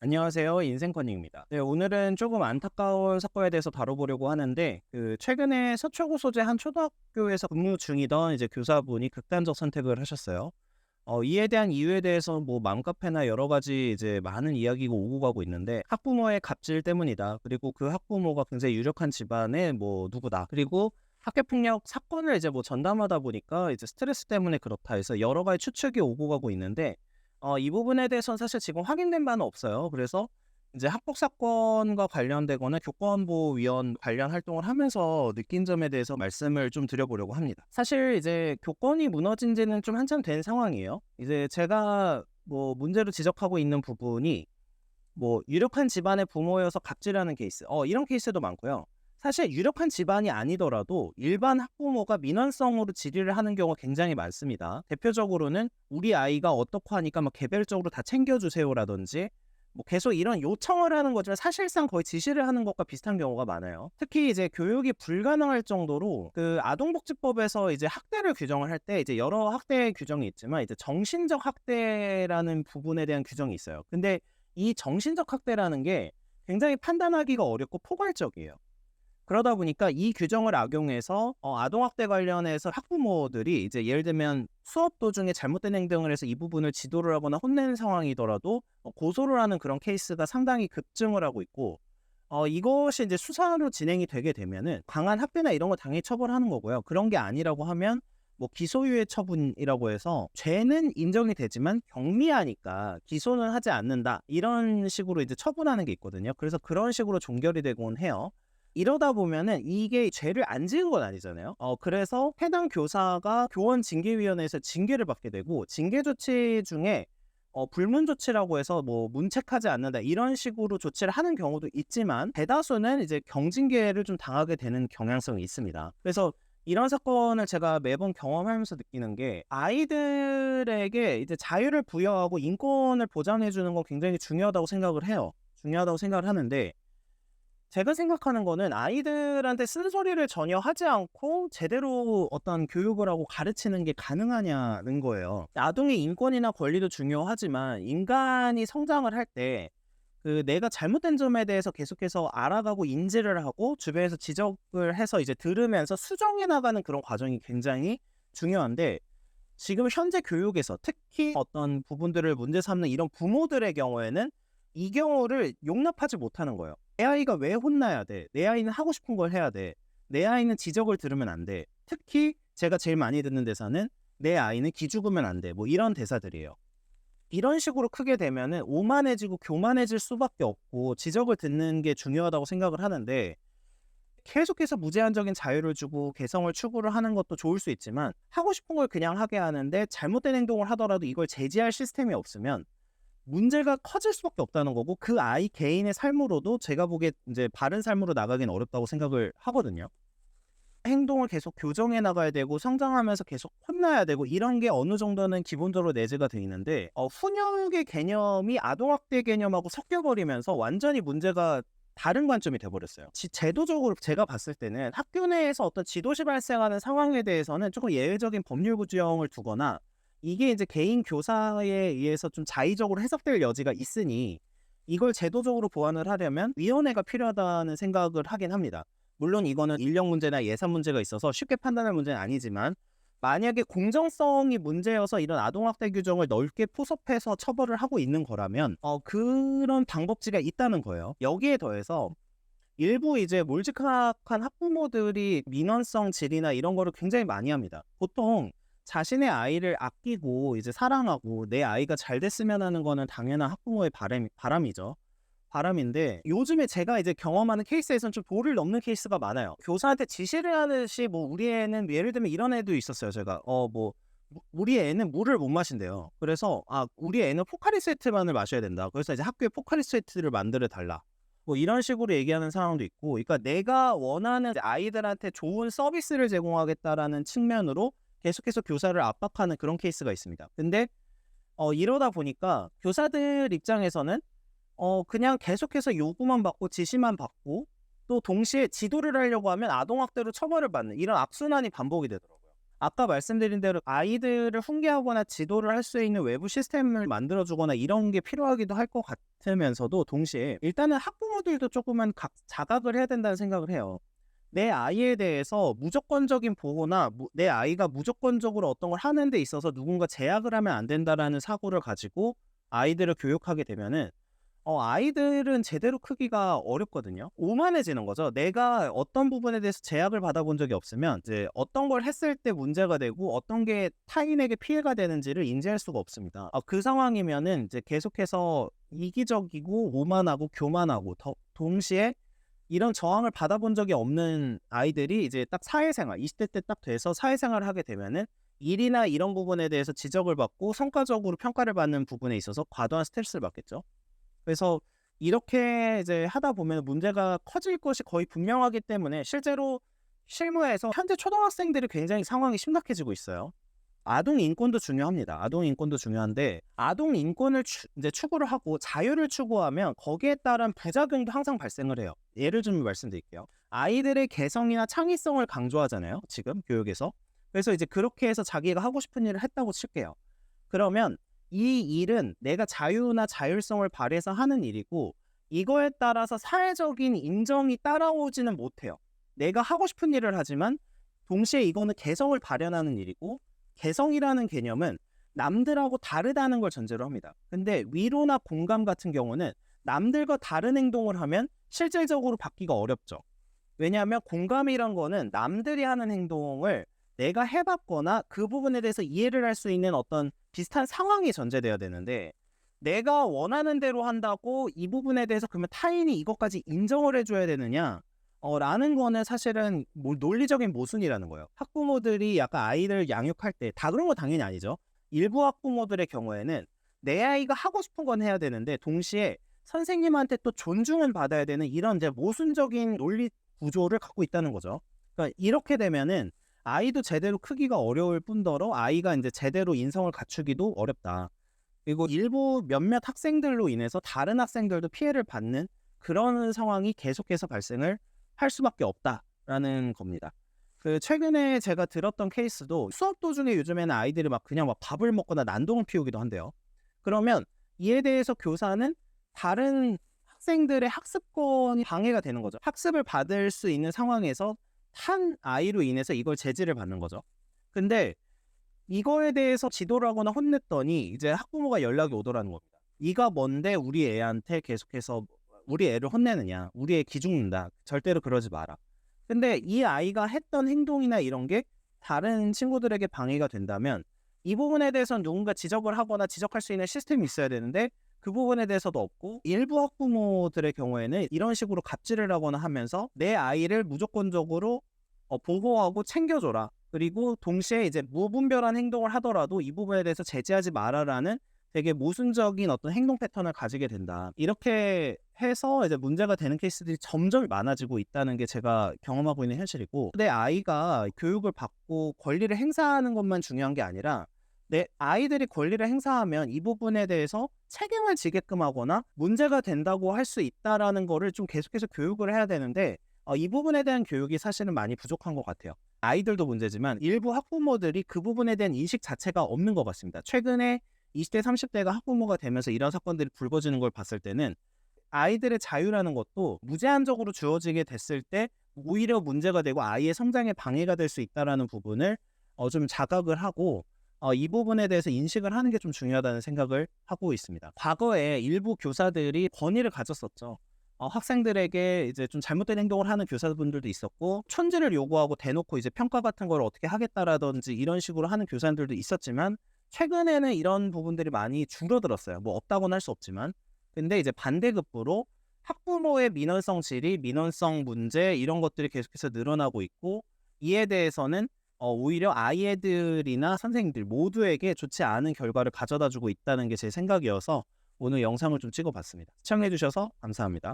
안녕하세요. 인생커닝입니다. 네, 오늘은 조금 안타까운 사건에 대해서 다뤄보려고 하는데, 최근에 서초구 소재 한 초등학교에서 근무 중이던 이제 교사분이 극단적 선택을 하셨어요. 이에 대한 이유에 대해서 뭐 맘카페나 여러 가지 이제 많은 이야기가 오고 가고 있는데, 학부모의 갑질 때문이다. 그리고 그 학부모가 굉장히 유력한 집안의 뭐 누구다. 그리고 학교폭력 사건을 이제 뭐 전담하다 보니까 이제 스트레스 때문에 그렇다 해서 여러 가지 추측이 오고 가고 있는데, 이 부분에 대해서는 사실 지금 확인된 바는 없어요. 그래서 이제 학폭 사건과 관련되거나 교권보호위원 관련 활동을 하면서 느낀 점에 대해서 말씀을 좀 드려보려고 합니다. 사실 이제 교권이 무너진 지는 좀 한참 된 상황이에요. 이제 제가 뭐 문제로 지적하고 있는 부분이 뭐 유력한 집안의 부모여서 갑질하는 케이스, 이런 케이스도 많고요. 사실 유력한 집안이 아니더라도 일반 학부모가 민원성으로 질의를 하는 경우가 굉장히 많습니다. 대표적으로는 우리 아이가 어떻고 하니까 막 개별적으로 다 챙겨주세요라든지 뭐 계속 이런 요청을 하는 거지만 사실상 거의 지시를 하는 것과 비슷한 경우가 많아요. 특히 이제 교육이 불가능할 정도로 그 아동복지법에서 이제 학대를 규정을 할 때 이제 여러 학대 규정이 있지만 이제 정신적 학대라는 부분에 대한 규정이 있어요. 근데 이 정신적 학대라는 게 굉장히 판단하기가 어렵고 포괄적이에요. 그러다 보니까 이 규정을 악용해서 아동학대 관련해서 학부모들이 이제 예를 들면 수업 도중에 잘못된 행동을 해서 이 부분을 지도를 하거나 혼내는 상황이더라도 고소를 하는 그런 케이스가 상당히 급증을 하고 있고, 이것이 이제 수사로 진행이 되게 되면은 강한 학대나 이런 거 당연히 처벌하는 거고요. 그런 게 아니라고 하면 뭐 기소유예 처분이라고 해서 죄는 인정이 되지만 경미하니까 기소는 하지 않는다, 이런 식으로 이제 처분하는 게 있거든요. 그래서 그런 식으로 종결이 되곤 해요. 이러다 보면은 이게 죄를 안 지은 건 아니잖아요. 그래서 해당 교사가 교원 징계위원회에서 징계를 받게 되고, 징계 조치 중에 불문 조치라고 해서 뭐 문책하지 않는다 이런 식으로 조치를 하는 경우도 있지만, 대다수는 이제 경징계를 좀 당하게 되는 경향성이 있습니다. 그래서 이런 사건을 제가 매번 경험하면서 느끼는 게, 아이들에게 이제 자유를 부여하고 인권을 보장해 주는 건 굉장히 중요하다고 생각을 해요. 중요하다고 생각을 하는데, 제가 생각하는 거는 아이들한테 쓴소리를 전혀 하지 않고 제대로 어떤 교육을 하고 가르치는 게 가능하냐는 거예요. 아동의 인권이나 권리도 중요하지만 인간이 성장을 할 때 그 내가 잘못된 점에 대해서 계속해서 알아가고 인지를 하고 주변에서 지적을 해서 이제 들으면서 수정해 나가는 그런 과정이 굉장히 중요한데, 지금 현재 교육에서 특히 어떤 부분들을 문제 삼는 이런 부모들의 경우에는 이 경우를 용납하지 못하는 거예요. 내 아이가 왜 혼나야 돼? 내 아이는 하고 싶은 걸 해야 돼. 내 아이는 지적을 들으면 안 돼. 특히 제가 제일 많이 듣는 대사는 내 아이는 기죽으면 안 돼. 뭐 이런 대사들이에요. 이런 식으로 크게 되면은 오만해지고 교만해질 수밖에 없고, 지적을 듣는 게 중요하다고 생각을 하는데, 계속해서 무제한적인 자유를 주고 개성을 추구를 하는 것도 좋을 수 있지만, 하고 싶은 걸 그냥 하게 하는데 잘못된 행동을 하더라도 이걸 제지할 시스템이 없으면 문제가 커질 수밖에 없다는 거고, 그 아이 개인의 삶으로도 제가 보기에 이제 바른 삶으로 나가긴 어렵다고 생각을 하거든요. 행동을 계속 교정해 나가야 되고 성장하면서 계속 혼나야 되고 이런 게 어느 정도는 기본적으로 내재가 돼 있는데, 훈육의 개념이 아동학대 개념하고 섞여버리면서 완전히 문제가 다른 관점이 돼버렸어요. 제도적으로 제가 봤을 때는 학교 내에서 어떤 지도시 발생하는 상황에 대해서는 조금 예외적인 법률 구정을 두거나, 이게 이제 개인 교사에 의해서 좀 자의적으로 해석될 여지가 있으니 이걸 제도적으로 보완을 하려면 위원회가 필요하다는 생각을 하긴 합니다. 물론 이거는 인력 문제나 예산 문제가 있어서 쉽게 판단할 문제는 아니지만, 만약에 공정성이 문제여서 이런 아동학대 규정을 넓게 포섭해서 처벌을 하고 있는 거라면 그런 방법지가 있다는 거예요. 여기에 더해서 일부 이제 몰직학한 학부모들이 민원성 질의나 이런 거를 굉장히 많이 합니다. 보통 자신의 아이를 아끼고 이제 사랑하고 내 아이가 잘 됐으면 하는 거는 당연한 학부모의 바람이죠. 바람인데, 요즘에 제가 이제 경험하는 케이스에서는 좀 도를 넘는 케이스가 많아요. 교사한테 지시를 하듯이 뭐 우리 애는 예를 들면 이런 애도 있었어요. 제가 우리 애는 물을 못 마신대요. 그래서 우리 애는 포카리 스웨트만을 마셔야 된다. 그래서 이제 학교에 포카리 스웨트를 만들어 달라. 뭐 이런 식으로 얘기하는 상황도 있고, 그러니까 내가 원하는 이제 아이들한테 좋은 서비스를 제공하겠다라는 측면으로 계속해서 교사를 압박하는 그런 케이스가 있습니다. 근데 이러다 보니까 교사들 입장에서는 그냥 계속해서 요구만 받고 지시만 받고, 또 동시에 지도를 하려고 하면 아동학대로 처벌을 받는 이런 악순환이 반복이 되더라고요. 아까 말씀드린 대로 아이들을 훈계하거나 지도를 할 수 있는 외부 시스템을 만들어 주거나 이런 게 필요하기도 할 것 같으면서도 동시에 일단은 학부모들도 조금은 자각을 해야 된다는 생각을 해요. 내 아이에 대해서 무조건적인 보호나 내 아이가 무조건적으로 어떤 걸 하는 데 있어서 누군가 제약을 하면 안 된다라는 사고를 가지고 아이들을 교육하게 되면은 아이들은 제대로 크기가 어렵거든요. 오만해지는 거죠. 내가 어떤 부분에 대해서 제약을 받아본 적이 없으면 이제 어떤 걸 했을 때 문제가 되고 어떤 게 타인에게 피해가 되는지를 인지할 수가 없습니다. 그 상황이면은 이제 계속해서 이기적이고 오만하고 교만하고 동시에 이런 저항을 받아본 적이 없는 아이들이 이제 딱 사회생활, 20대 때 딱 돼서 사회생활을 하게 되면은 일이나 이런 부분에 대해서 지적을 받고 성과적으로 평가를 받는 부분에 있어서 과도한 스트레스를 받겠죠. 그래서 이렇게 이제 하다 보면 문제가 커질 것이 거의 분명하기 때문에 실제로 실무에서 현재 초등학생들이 굉장히 상황이 심각해지고 있어요. 아동 인권도 중요합니다. 아동 인권도 중요한데 아동 인권을 이제 추구를 하고 자유를 추구하면 거기에 따른 부작용도 항상 발생을 해요. 예를 좀 말씀드릴게요. 아이들의 개성이나 창의성을 강조하잖아요. 지금 교육에서. 그래서 이제 그렇게 해서 자기가 하고 싶은 일을 했다고 칠게요. 그러면 이 일은 내가 자유나 자율성을 발휘해서 하는 일이고 이거에 따라서 사회적인 인정이 따라오지는 못해요. 내가 하고 싶은 일을 하지만 동시에 이거는 개성을 발현하는 일이고 개성이라는 개념은 남들하고 다르다는 걸 전제로 합니다. 근데 위로나 공감 같은 경우는 남들과 다른 행동을 하면 실질적으로 받기가 어렵죠. 왜냐하면 공감이란 거는 남들이 하는 행동을 내가 해봤거나 그 부분에 대해서 이해를 할 수 있는 어떤 비슷한 상황이 전제돼야 되는데 내가 원하는 대로 한다고 이 부분에 대해서 그러면 타인이 이것까지 인정을 해줘야 되느냐? 라는 거는 사실은 논리적인 모순이라는 거예요. 학부모들이 약간 아이를 양육할 때 다 그런 거 당연히 아니죠. 일부 학부모들의 경우에는 내 아이가 하고 싶은 건 해야 되는데 동시에 선생님한테 또 존중은 받아야 되는 이런 이제 모순적인 논리 구조를 갖고 있다는 거죠. 그러니까 이렇게 되면은 아이도 제대로 크기가 어려울 뿐더러 아이가 이제 제대로 인성을 갖추기도 어렵다. 그리고 일부 몇몇 학생들로 인해서 다른 학생들도 피해를 받는 그런 상황이 계속해서 발생을 할 수밖에 없다라는 겁니다. 그 최근에 제가 들었던 케이스도 수업 도중에 요즘에는 아이들이 막 그냥 막 밥을 먹거나 난동을 피우기도 한대요. 그러면 이에 대해서 교사는 다른 학생들의 학습권이 방해가 되는 거죠. 학습을 받을 수 있는 상황에서 한 아이로 인해서 이걸 제지를 받는 거죠. 근데 이거에 대해서 지도를 하거나 혼냈더니 이제 학부모가 연락이 오더라는 겁니다. 네가 뭔데 우리 애한테 계속해서 우리 애를 혼내느냐, 우리 애 기죽는다, 절대로 그러지 마라. 근데 이 아이가 했던 행동이나 이런 게 다른 친구들에게 방해가 된다면 이 부분에 대해서는 누군가 지적을 하거나 지적할 수 있는 시스템이 있어야 되는데 그 부분에 대해서도 없고 일부 학부모들의 경우에는 이런 식으로 갑질을 하거나 하면서 내 아이를 무조건적으로 보호하고 챙겨줘라. 그리고 동시에 이제 무분별한 행동을 하더라도 이 부분에 대해서 제지하지 마라라는 되게 모순적인 어떤 행동 패턴을 가지게 된다. 이렇게 해서 이제 문제가 되는 케이스들이 점점 많아지고 있다는 게 제가 경험하고 있는 현실이고 내 아이가 교육을 받고 권리를 행사하는 것만 중요한 게 아니라 내 아이들이 권리를 행사하면 이 부분에 대해서 책임을 지게끔 하거나 문제가 된다고 할 수 있다라는 거를 좀 계속해서 교육을 해야 되는데 이 부분에 대한 교육이 사실은 많이 부족한 것 같아요. 아이들도 문제지만 일부 학부모들이 그 부분에 대한 인식 자체가 없는 것 같습니다. 최근에 20대, 30대가 학부모가 되면서 이런 사건들이 불거지는 걸 봤을 때는 아이들의 자유라는 것도 무제한적으로 주어지게 됐을 때 오히려 문제가 되고 아이의 성장에 방해가 될 수 있다는 부분을 좀 자각을 하고 이 부분에 대해서 인식을 하는 게 좀 중요하다는 생각을 하고 있습니다. 과거에 일부 교사들이 권위를 가졌었죠. 학생들에게 이제 좀 잘못된 행동을 하는 교사분들도 있었고 촌지를 요구하고 대놓고 이제 평가 같은 걸 어떻게 하겠다라든지 이런 식으로 하는 교사들도 있었지만 최근에는 이런 부분들이 많이 줄어들었어요. 뭐 없다고는 할 수 없지만 근데 이제 반대급부로 학부모의 민원성 질의, 민원성 문제 이런 것들이 계속해서 늘어나고 있고 이에 대해서는 오히려 아이들이나 선생님들 모두에게 좋지 않은 결과를 가져다주고 있다는 게 제 생각이어서 오늘 영상을 좀 찍어봤습니다. 시청해주셔서 감사합니다.